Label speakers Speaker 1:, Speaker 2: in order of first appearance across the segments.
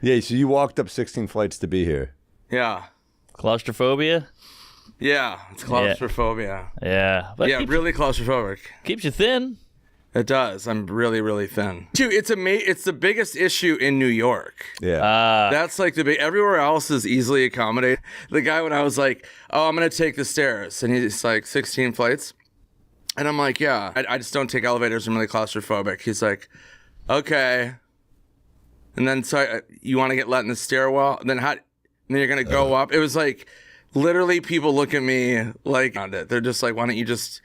Speaker 1: Yeah, so you walked up 16 flights to be here.
Speaker 2: Yeah.
Speaker 3: Claustrophobia?
Speaker 2: Yeah, it's claustrophobia.
Speaker 3: Yeah. But
Speaker 2: Yeah, really claustrophobic.
Speaker 3: keeps you thin.
Speaker 2: It does. I'm really, really thin. Dude, it's the biggest issue in New York.
Speaker 1: Yeah.
Speaker 2: That's like the big. Everywhere else is easily accommodated. The guy, when I was like, "Oh, I'm gonna take the stairs," and he's like, 16 flights, and I'm like, "Yeah, I just don't take elevators. I'm really claustrophobic." He's like, "Okay," and then you want to get let in the stairwell? Then then you're gonna go up? It was like, literally, people look at me like, they're just like, "Why don't you just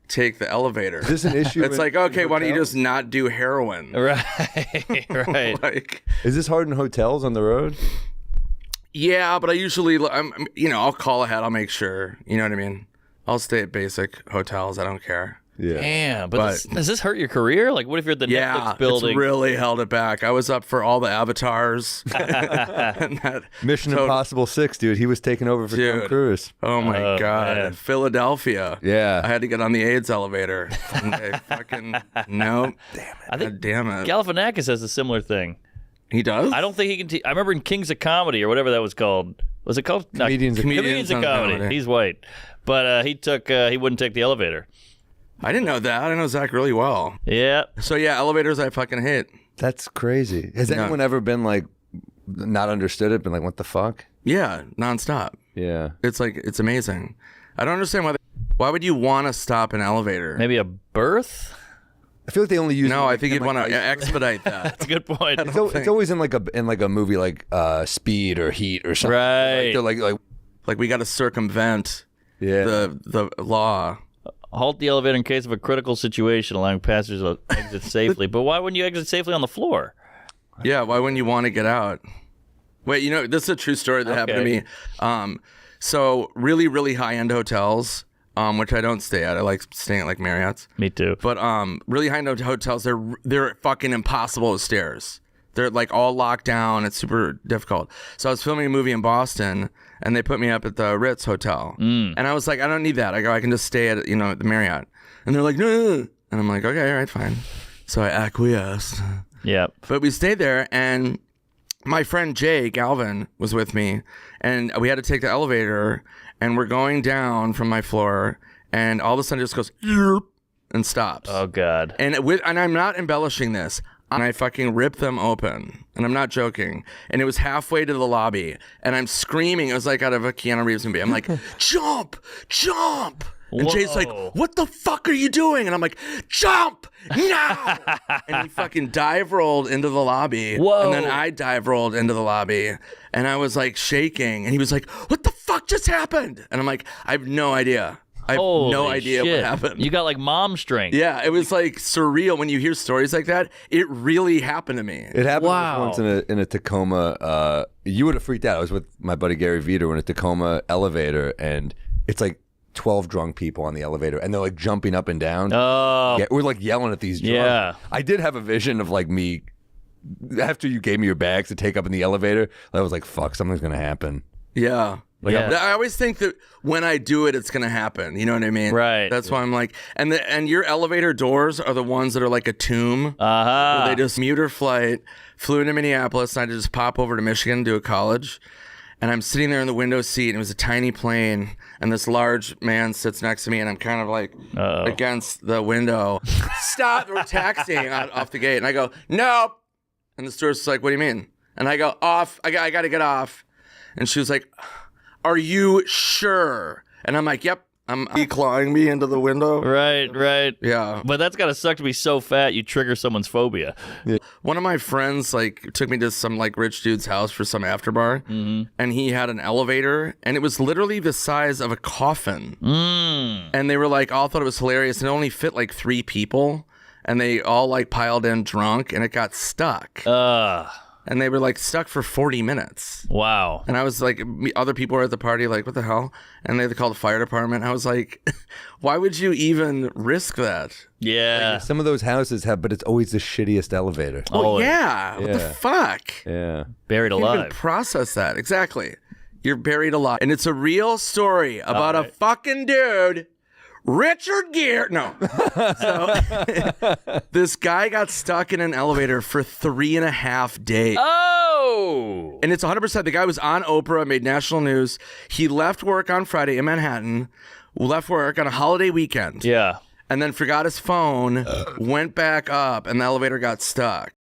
Speaker 2: take the elevator?"
Speaker 1: Is this an issue?
Speaker 2: It's like, okay, why don't you just not do heroin?
Speaker 3: Right. Right.
Speaker 2: Like,
Speaker 1: Is this hard in hotels on the road?
Speaker 2: yeah, but I usually, I'll call ahead. I'll make sure. You know what I mean? I'll stay at basic hotels. I don't care.
Speaker 1: Yeah.
Speaker 3: Damn. But does this hurt your career? Like, what if you're at the Netflix building?
Speaker 2: It's really held it back. I was up for all the avatars. And that
Speaker 1: Mission Impossible 6, dude. He was taking over for Tom Cruise.
Speaker 2: Oh my God.
Speaker 3: man.
Speaker 2: Philadelphia.
Speaker 1: Yeah.
Speaker 2: I had to get on the AIDS elevator. And they fucking, no.
Speaker 3: I think
Speaker 2: God damn it.
Speaker 3: Galifianakis has a similar thing.
Speaker 2: He does?
Speaker 3: I don't think he can. I remember in Kings of Comedy or whatever that was called. Was it called? No,
Speaker 1: Comedians of
Speaker 3: Comedians of
Speaker 2: on
Speaker 3: Comedy.
Speaker 2: Comedy.
Speaker 3: He's white, but he wouldn't take the elevator.
Speaker 2: I didn't know that. I know Zach really well.
Speaker 3: Yeah.
Speaker 2: So yeah, elevators I fucking hate.
Speaker 1: That's crazy. Has anyone ever been like, not understood it, been like, what the fuck?
Speaker 2: Yeah, nonstop.
Speaker 1: Yeah.
Speaker 2: It's like, it's amazing. I don't understand why would you want to stop an elevator?
Speaker 3: Maybe a birth.
Speaker 1: I feel like they only use.
Speaker 2: No, I
Speaker 1: it
Speaker 2: think
Speaker 1: in,
Speaker 2: you'd want to expedite that.
Speaker 3: That's a good point.
Speaker 1: It's always in like a movie like Speed or Heat or something.
Speaker 3: Right.
Speaker 1: Like, they're like
Speaker 2: Like we got to circumvent
Speaker 1: yeah.
Speaker 2: the law.
Speaker 3: Halt the elevator in case of a critical situation, allowing passengers to exit safely. But why wouldn't you exit safely on the floor?
Speaker 2: Yeah, why wouldn't you want to get out? Wait, this is a true story that happened to me. So really, really high-end hotels, which I don't stay at. I like staying at like Marriott's.
Speaker 3: Me too.
Speaker 2: But really high-end hotels, they're fucking impossible with stairs. They're like all locked down. It's super difficult. So I was filming a movie in Boston, and they put me up at the Ritz Hotel. And I was like, I don't need that. I go, I can just stay at the Marriott. And they're like, no. And I'm like, okay, all right, fine. So I acquiesced.
Speaker 3: Yeah.
Speaker 2: But we stayed there, and my friend Jay Galvin was with me, and we had to take the elevator, and we're going down from my floor, and all of a sudden it just goes, "Yerp," and stops.
Speaker 3: Oh God.
Speaker 2: And I'm not embellishing this. And I fucking ripped them open. And I'm not joking. And it was halfway to the lobby. And I'm screaming. It was like out of a Keanu Reeves movie. I'm like, jump, jump. And Jay's like, what the fuck are you doing? And I'm like, jump now. And he fucking dive rolled into the lobby.
Speaker 3: Whoa.
Speaker 2: And then I dive rolled into the lobby. And I was like shaking. And he was like, what the fuck just happened? And I'm like, I have no idea. I have no idea
Speaker 3: shit.
Speaker 2: what happened.
Speaker 3: You got like mom strength.
Speaker 2: Yeah, it was like surreal when you hear stories like that. It really happened to me.
Speaker 1: It happened
Speaker 3: Wow.
Speaker 1: once in a Tacoma. You would have freaked out. I was with my buddy Gary Veter in a Tacoma elevator, and it's like 12 drunk people on the elevator, and they're like jumping up and down.
Speaker 3: Oh.
Speaker 1: Yeah, we're like yelling at these drunk.
Speaker 3: Yeah.
Speaker 1: I did have a vision of like me after you gave me your bags to take up in the elevator. I was like, fuck, something's gonna happen.
Speaker 2: Yeah.
Speaker 3: Yeah.
Speaker 2: I always think that when I do it, it's going to happen. You know what I mean?
Speaker 3: Right.
Speaker 2: That's why I'm like, and your elevator doors are the ones that are like a tomb.
Speaker 3: Uh-huh.
Speaker 2: Where they just mute our flight, flew into Minneapolis, and I had to just pop over to Michigan to do a college. And I'm sitting there in the window seat, and it was a tiny plane, and this large man sits next to me, and I'm kind of like against the window. Stop, we're taxiing off the gate. And I go, nope. And the stewardess is like, what do you mean? And I go, off. I got to get off. And she was like, are you sure? And I'm like, yep. I'm clawing me into the window.
Speaker 3: Right.
Speaker 2: Yeah.
Speaker 3: But that's gotta suck to be so fat you trigger someone's phobia.
Speaker 2: One of my friends like took me to some like rich dude's house for some afterbar, and he had an elevator, and it was literally the size of a coffin. And they were like, all thought it was hilarious, and it only fit like 3 people, and they all like piled in drunk, and it got stuck. And they were like stuck for 40 minutes.
Speaker 3: Wow.
Speaker 2: And I was like, other people were at the party like, what the hell? And they called the fire department. I was like, why would you even risk that?
Speaker 3: Yeah.
Speaker 1: Some of those houses have, but it's always the shittiest elevator.
Speaker 2: Oh, yeah. What the
Speaker 1: Yeah.
Speaker 2: fuck?
Speaker 1: Yeah.
Speaker 3: Buried
Speaker 2: Can't even
Speaker 3: alive.
Speaker 2: process that. Exactly. You're buried alive. And it's a real story about a fucking dude, Richard Gere. No. So this guy got stuck in an elevator for 3.5 days.
Speaker 3: Oh!
Speaker 2: And it's 100%. The guy was on Oprah, made national news. He left work on Friday in Manhattan, left work on a holiday weekend.
Speaker 3: Yeah.
Speaker 2: And then forgot his phone, went back up, and the elevator got stuck.